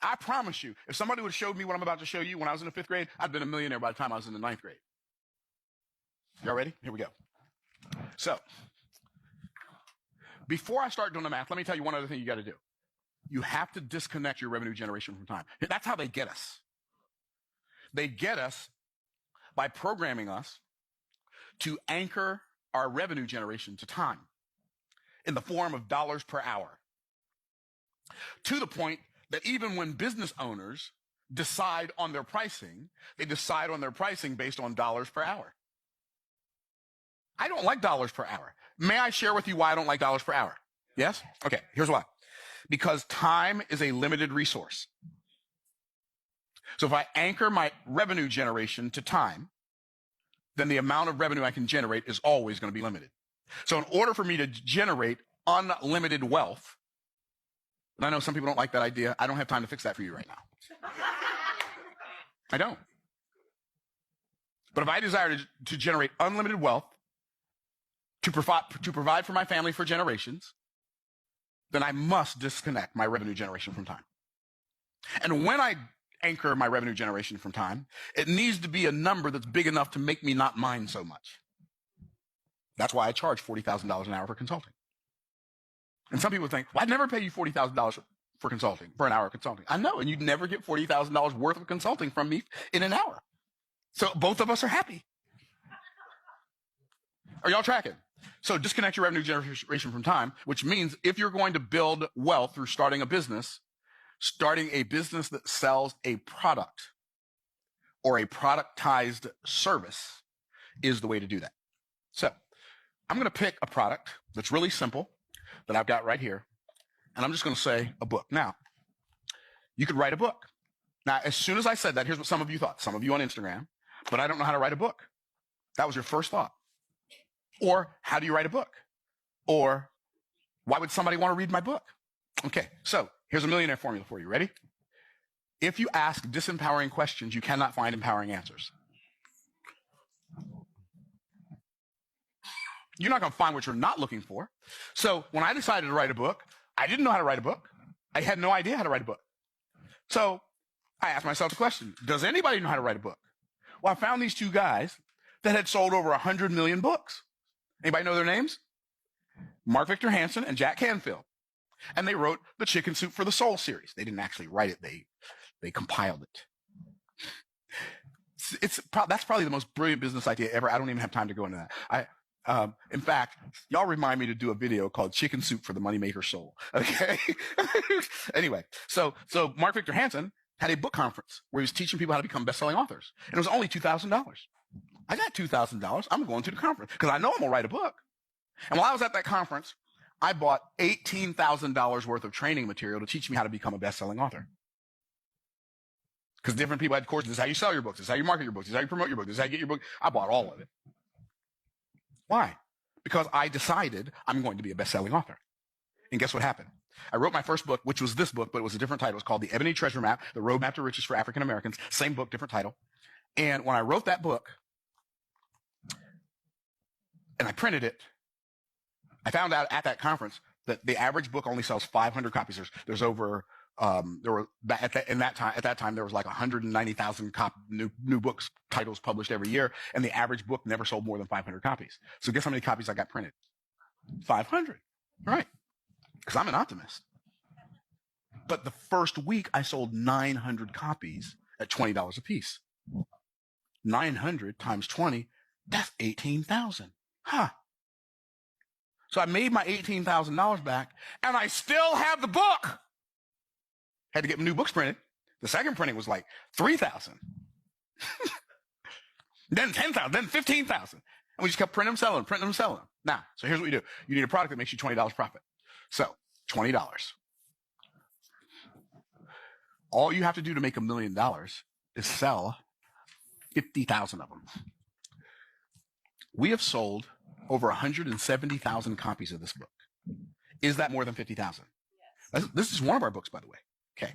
I promise you, if somebody would have showed me what I'm about to show you when I was in the 5th grade, I'd been a millionaire by the time I was in the 9th grade. Y'all ready? Here we go. So, before I start doing the math, let me tell you one other thing you got to do. You have to disconnect your revenue generation from time. That's how they get us. They get us by programming us to anchor our revenue generation to time in the form of dollars per hour, to the point that even when business owners decide on their pricing, they decide on their pricing based on dollars per hour. I don't like dollars per hour. May I share with you why I don't like dollars per hour? Yes? Okay, here's why. Because time is a limited resource. So if I anchor my revenue generation to time, then the amount of revenue I can generate is always going to be limited. So in order for me to generate unlimited wealth, and I know some people don't like that idea. I don't have time to fix that for you right now. I don't. But if I desire to generate unlimited wealth, to provide for my family for generations, then I must disconnect my revenue generation from time. And when I anchor my revenue generation from time, it needs to be a number that's big enough to make me not mind so much. That's why I charge $40,000 an hour for consulting. And some people think, well, I'd never pay you $40,000 for consulting, for an hour of consulting. I know, and you'd never get $40,000 worth of consulting from me in an hour. So both of us are happy. Are y'all tracking? So disconnect your revenue generation from time, which means if you're going to build wealth through starting a business that sells a product or a productized service is the way to do that. So I'm going to pick a product that's really simple that I've got right here, and I'm just going to say a book. Now, you could write a book. Now, as soon as I said that, here's what some of you thought. Some of you on Instagram, but I don't know how to write a book. That was your first thought. Or how do you write a book? Or why would somebody want to read my book? Okay, so here's a millionaire formula for you. Ready? If you ask disempowering questions, you cannot find empowering answers. You're not going to find what you're not looking for. So when I decided to write a book, I didn't know how to write a book. I had no idea how to write a book. So I asked myself the question, does anybody know how to write a book? Well, I found these two guys that had sold over 100 million books. Anybody know their names? Mark Victor Hansen and Jack Canfield. And they wrote the Chicken Soup for the Soul series. They didn't actually write it. They compiled it. That's probably the most brilliant business idea ever. I don't even have time to go into that. In fact, y'all remind me to do a video called Chicken Soup for the Moneymaker Soul. Okay. Anyway, so Mark Victor Hansen had a book conference where he was teaching people how to become best-selling authors. And it was only $2,000. I got $2,000. I'm going to the conference because I know I'm going to write a book. And while I was at that conference, I bought $18,000 worth of training material to teach me how to become a best-selling author. Because different people had courses. This is how you sell your books. This is how you market your books. This is how you promote your book. This is how you get your book. I bought all of it. Why? Because I decided I'm going to be a best-selling author. And guess what happened? I wrote my first book, which was this book, but it was a different title. It was called The Ebony Treasure Map, The Roadmap to Riches for African Americans. Same book, different title. And when I wrote that book and I printed it, I found out at that conference that the average book only sells 500 copies. There's over at that time there was like 190,000 new books titles published every year, and the average book never sold more than 500 copies. So guess how many copies I got printed? 500. All right, because I'm an optimist. But the first week I sold 900 copies at $20 a piece. 900 times 20, that's 18,000. Huh. So I made my $18,000 back, and I still have the book. Had to get new books printed. The second printing was like 3,000. Then 10,000, then 15,000. And we just kept printing them, selling them. Now, so here's what you do. You need a product that makes you $20 profit. So, $20. All you have to do to make $1 million is sell 50,000 of them. We have sold over 170,000 copies of this book. Is that more than 50,000? Yes. This is one of our books, by the way. Okay.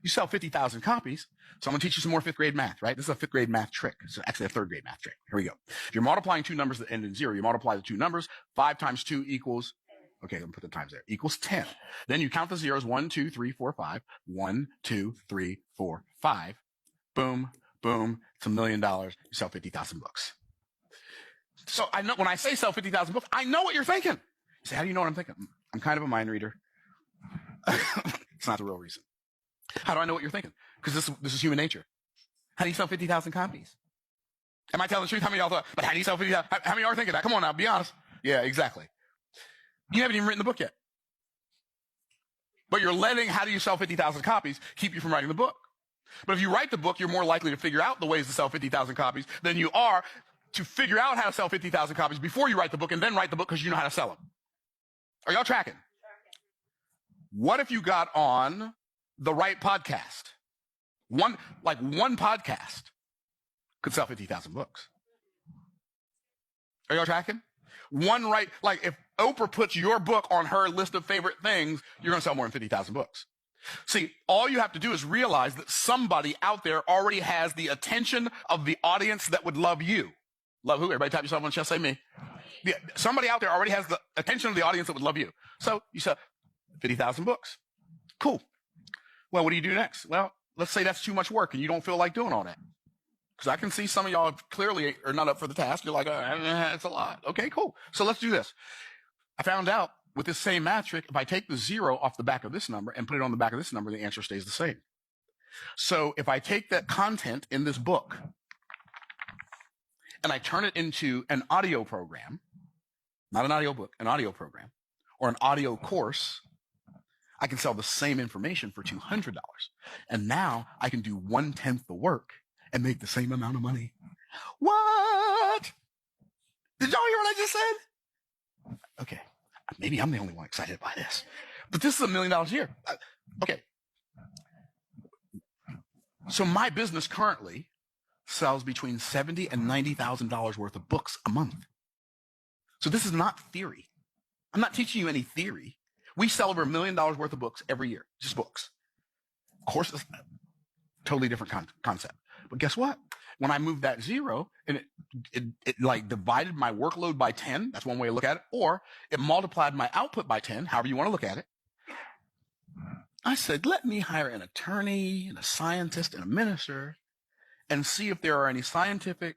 You sell 50,000 copies, so I'm going to teach you some more 5th grade math, right? This is a 5th grade math trick. It's actually a 3rd grade math trick. Here we go. If you're multiplying two numbers that end in 0, you multiply the two numbers. 5 times 2 equals Okay, I'm going to put the times there. Equals 10. Then you count the zeros. 1, 2, 3, 4, 5. 1, 2, 3, 4, 5. Boom, boom. It's $1 million. You sell 50,000 books. So I know when I say sell 50,000 books, I know what you're thinking. You say, how do you know what I'm thinking? I'm kind of a mind reader. It's not the real reason. How do I know what you're thinking? Because this is human nature. How do you sell 50,000 copies? Am I telling the truth? How many of y'all thought, but how do you sell 50,000? How many are thinking that? Come on now, be honest. Yeah, exactly. You haven't even written the book yet. But you're letting how do you sell 50,000 copies keep you from writing the book. But if you write the book, you're more likely to figure out the ways to sell 50,000 copies than you are to figure out how to sell 50,000 copies before you write the book and then write the book because you know how to sell them. Are y'all tracking? What if you got on the right podcast? One podcast could sell 50,000 books. Are y'all tracking? Like if Oprah puts your book on her list of favorite things, you're going to sell more than 50,000 books. See, all you have to do is realize that somebody out there already has the attention of the audience that would love you. Love who? Everybody tap yourself on the chest, say me. Yeah, somebody out there already has the attention of the audience that would love you. So you sell 50,000 books. Cool. Well, what do you do next? Well, let's say that's too much work and you don't feel like doing all that. Because I can see some of y'all clearly are not up for the task. You're like, it's a lot. Okay, cool. So let's do this. I found out with this same metric, if I take the 0 off the back of this number and put it on the back of this number, the answer stays the same. So if I take that content in this book and I turn it into an audio program, not an audio book, an audio program, or an audio course, I can sell the same information for $200. And now I can do 1/10 the work and make the same amount of money. What? Did y'all hear what I just said? Okay. Maybe I'm the only one excited by this. But this is $1 million a year. Okay. So my business currently sells between $70,000 and $90,000 worth of books a month. So this is not theory. I'm not teaching you any theory. We sell over $1 million worth of books every year, just books. Of course, it's a totally different concept. But guess what? When I moved that 0 and it like divided my workload by 10, that's one way to look at it, or it multiplied my output by 10, however you want to look at it. I said, let me hire an attorney and a scientist and a minister and see if there are any scientific,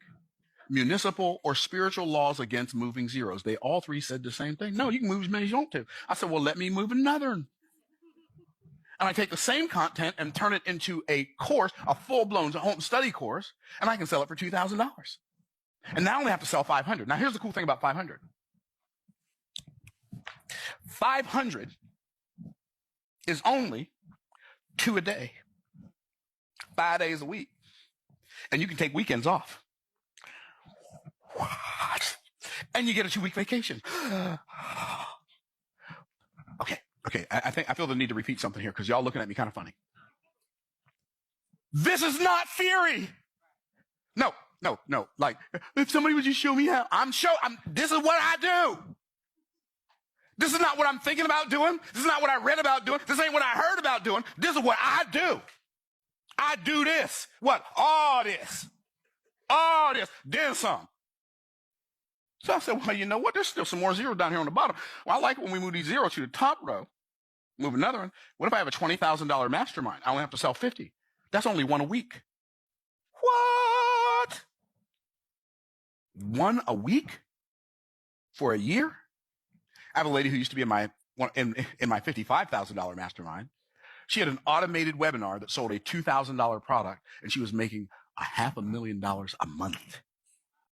municipal, or spiritual laws against moving zeros. They all three said the same thing. No, you can move as many as you want to. I said, well, let me move another one. And I take the same content and turn it into a course, a full-blown home study course, and I can sell it for $2,000. And now I only have to sell 500. Now, here's the cool thing about 500. 500 is only 2 a day, 5 days a week. And you can take weekends off. What? And you get a 2-week vacation. Okay, I feel the need to repeat something here because y'all looking at me kind of funny. This is not theory. No. Like, if somebody would just show me how, this is what I do. This is not what I'm thinking about doing. This is not what I read about doing. This ain't what I heard about doing. This is what I do. I do this. What? All this. Then some. So I said, well, you know what? There's still some more zeros down here on the bottom. Well, I like it when we move these zeros to the top row. Move another one. What if I have a $20,000 mastermind? I only have to sell 50. That's only 1 a week. What? 1 a week for a year? I have a lady who used to be in my $55,000 mastermind. She had an automated webinar that sold a $2,000 product, and she was making $500,000 a month.